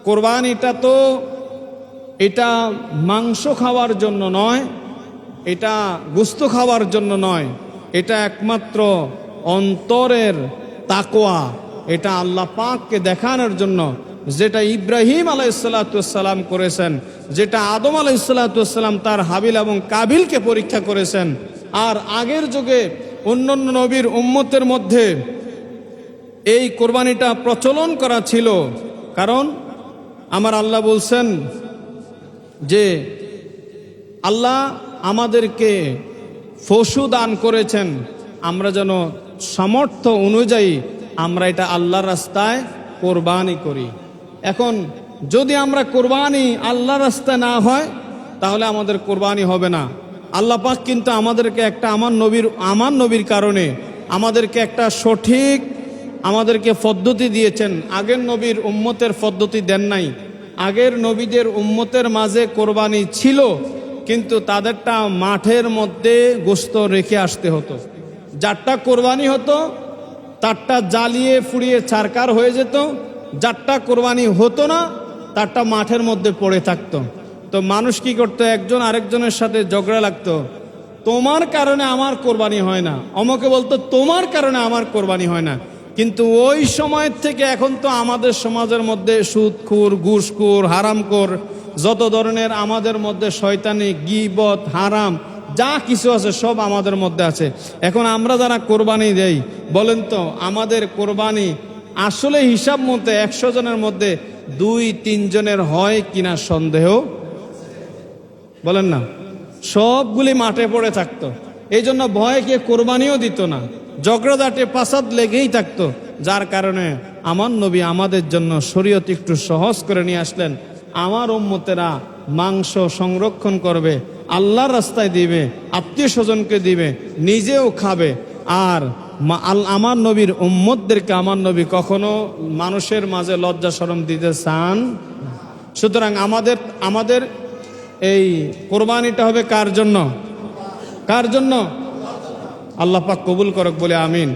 কোরবানিটা তো এটা মাংস খাওয়ার জন্য নয়, এটা গোশত খাওয়ার জন্য নয়, এটা একমাত্র অন্তরের তাকওয়া, এটা আল্লাহ পাককে দেখানোর জন্য। যেটা ইব্রাহিম আলাইহিসসালাম করেছেন, যেটা আদম আলাইহিসসালাম তার হাবিল এবং কাবিলকে পরীক্ষা করেছেন। আর আগের যুগে অন্যান্য নবীর উম্মতের মধ্যে এই কোরবানিটা প্রচলন করা ছিল। কারণ আমার আল্লাহ বলছেন যে আল্লাহ আমাদেরকে পশু দান করেছেন, আমরা যেন সামর্থ্য অনুযায়ী আমরা এটা আল্লাহর রাস্তায় কোরবানি করি। এখন যদি আমরা কোরবানি আল্লাহর রাস্তায় না হয় তাহলে আমাদের কোরবানি হবে না। আল্লাহ পাক কিন্তু আমাদেরকে একটা আমার নবীর কারণে আমাদেরকে একটা সঠিক আমাদেরকে পদ্ধতি দিয়েছেন। আগের নবীর উম্মতের পদ্ধতি দেন নাই। আগের নবীদের উম্মতের মাঝে কোরবানি ছিল, কিন্তু তাদেরটা মাঠের মধ্যে গোশত রেখে আসতে হতো। যারটা কোরবানি হতো তারটা জ্বালিয়ে ফুড়িয়ে ছারকার হয়ে যেত, যারটা কোরবানি হতো না তারটা মাঠের মধ্যে পড়ে থাকতো। তো মানুষ কি করতো, একজন আরেকজনের সাথে ঝগড়া লাগতো, তোমার কারণে আমার কোরবানি হয় না, অমকে বলতো তোমার কারণে আমার কোরবানি হয় না। কিন্তু ওই সময়ের থেকে এখন তো আমাদের সমাজের মধ্যে সুদখোর, ঘুষখোর, হারামখোর, যত ধরনের আমাদের মধ্যে শয়তানি, গীবত, হারাম যা কিছু আছে সব আমাদের মধ্যে আছে। এখন আমরা যারা কোরবানি দেই, বলেন তো আমাদের কোরবানি আসলে হিসাব মতে 100 জনের মধ্যে 2-3 জনের হয় কিনা সন্দেহ? বলেন না, সবগুলি মাঠে পড়ে থাকতো। এই জন্য ভয়ে কে কোরবানিও দিত না, ঝগড়াঝাটে পাসাদ লেগেই থাকতো। যার কারণে আমার নবী আমাদের জন্য শরীয়ত একটু সহজ করে নিয়ে আসলেন। আমার উম্মতেরা মাংস সংরক্ষণ করবে, আল্লাহর রাস্তায় দিবে, আত্মীয় স্বজনকে দিবে, নিজেও খাবে। আর আমার নবীর উম্মতদেরকে আমার নবী কখনো মানুষের মাঝে লজ্জা শরম দিতে চান। সুতরাং আমাদের এই কোরবানিটা হবে কার জন্য? কার জন্য? আল্লাহ পাক কবুল করুক বলে আমিন।